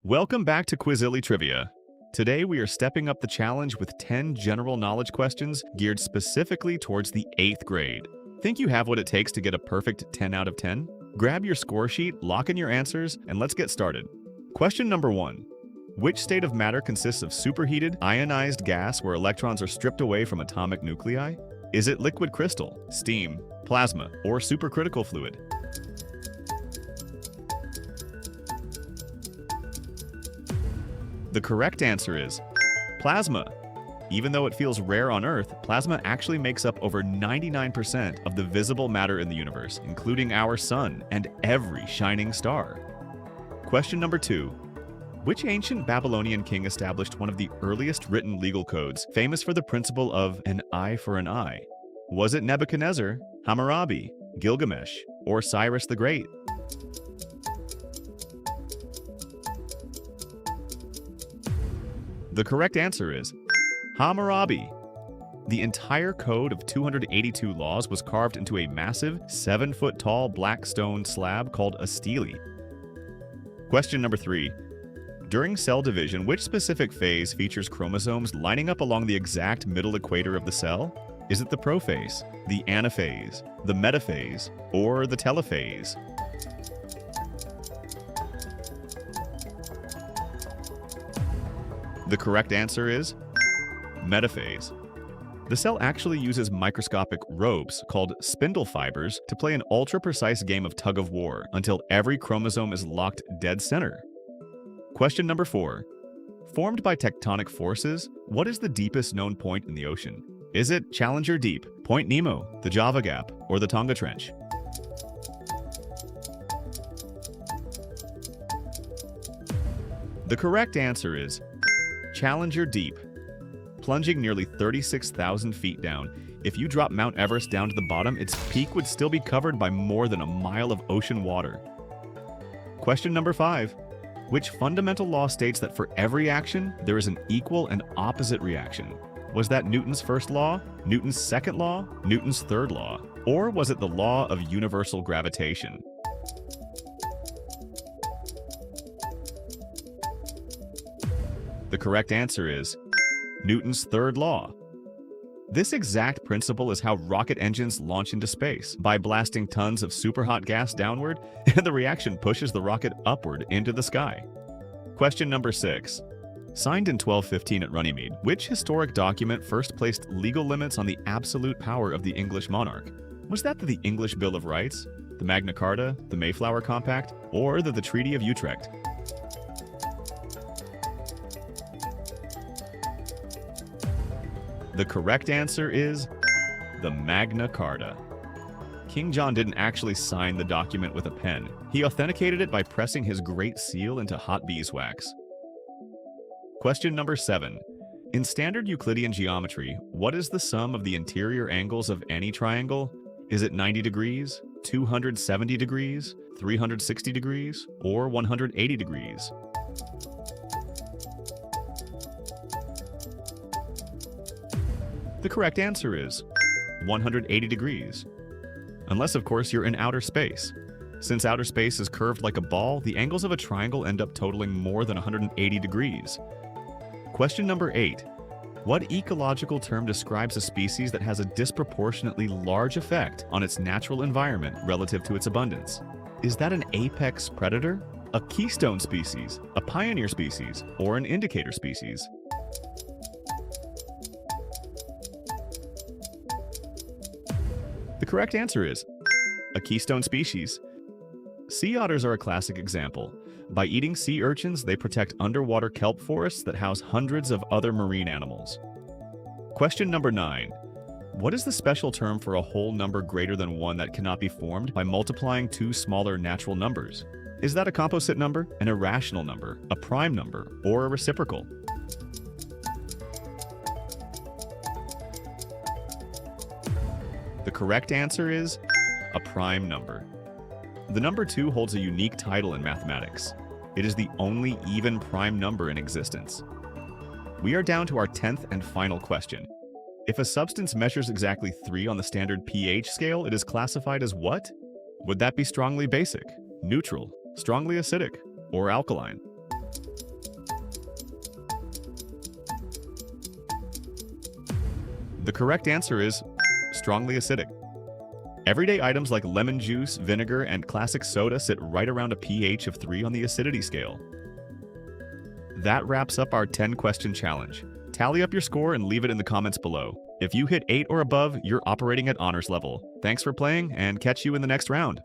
Welcome back to Quizilly Trivia. Today we are stepping up the challenge with 10 general knowledge questions geared specifically towards the 8th grade. Think you have what it takes to get a perfect 10 out of 10? Grab your score sheet, lock in your answers, and let's get started. Question number 1. Which state of matter consists of superheated, ionized gas where electrons are stripped away from atomic nuclei? Is it liquid crystal, steam, plasma, or supercritical fluid? The correct answer is plasma. Even though it feels rare on Earth, plasma actually makes up over 99% of the visible matter in the universe, including our sun and every shining star. Question number 2. Which ancient Babylonian king established one of the earliest written legal codes, famous for the principle of an eye for an eye? Was it Nebuchadnezzar, Hammurabi, Gilgamesh, or Cyrus the Great? The correct answer is Hammurabi. The entire code of 282 laws was carved into a massive, 7-foot-tall black stone slab called a stele. Question number 3. During cell division, which specific phase features chromosomes lining up along the exact middle equator of the cell? Is it the prophase, the anaphase, the metaphase, or the telophase? The correct answer is metaphase. The cell actually uses microscopic ropes called spindle fibers to play an ultra-precise game of tug-of-war until every chromosome is locked dead center. Question number 4. Formed by tectonic forces, what is the deepest known point in the ocean? Is it Challenger Deep, Point Nemo, the Java Gap, or the Tonga Trench? The correct answer is Challenger Deep. Plunging nearly 36,000 feet down, if you drop Mount Everest down to the bottom, its peak would still be covered by more than a mile of ocean water. Question number 5. Which fundamental law states that for every action, there is an equal and opposite reaction? Was that Newton's first law, Newton's second law, Newton's third law, or was it the law of universal gravitation? The correct answer is Newton's third law. This exact principle is how rocket engines launch into space, by blasting tons of superhot gas downward, and the reaction pushes the rocket upward into the sky. Question number 6. Signed in 1215 at Runnymede, which historic document first placed legal limits on the absolute power of the English monarch? Was that the English Bill of Rights, the Magna Carta, the Mayflower Compact, or the Treaty of Utrecht? The correct answer is the Magna Carta. King John didn't actually sign the document with a pen. He authenticated it by pressing his great seal into hot beeswax. Question number 7. In standard Euclidean geometry, what is the sum of the interior angles of any triangle? Is it 90 degrees, 270 degrees, 360 degrees, or 180 degrees? The correct answer is 180 degrees. Unless, of course, you're in outer space. Since outer space is curved like a ball, the angles of a triangle end up totaling more than 180 degrees. Question number 8. What ecological term describes a species that has a disproportionately large effect on its natural environment relative to its abundance? Is that an apex predator, a keystone species, a pioneer species, or an indicator species? The correct answer is a keystone species. Sea otters are a classic example. By eating sea urchins, they protect underwater kelp forests that house hundreds of other marine animals. Question number 9. What is the special term for a whole number greater than 1 that cannot be formed by multiplying two smaller natural numbers? Is that a composite number, an irrational number, a prime number, or a reciprocal? The correct answer is a prime number. The number 2 holds a unique title in mathematics. It is the only even prime number in existence. We are down to our 10th and final question. If a substance measures exactly 3 on the standard pH scale, it is classified as what? Would that be strongly basic, neutral, strongly acidic, or alkaline? The correct answer is strongly acidic. Everyday items like lemon juice, vinegar, and classic soda sit right around a pH of 3 on the acidity scale. That wraps up our 10-question challenge. Tally up your score and leave it in the comments below. If you hit 8 or above, you're operating at honors level. Thanks for playing, and catch you in the next round.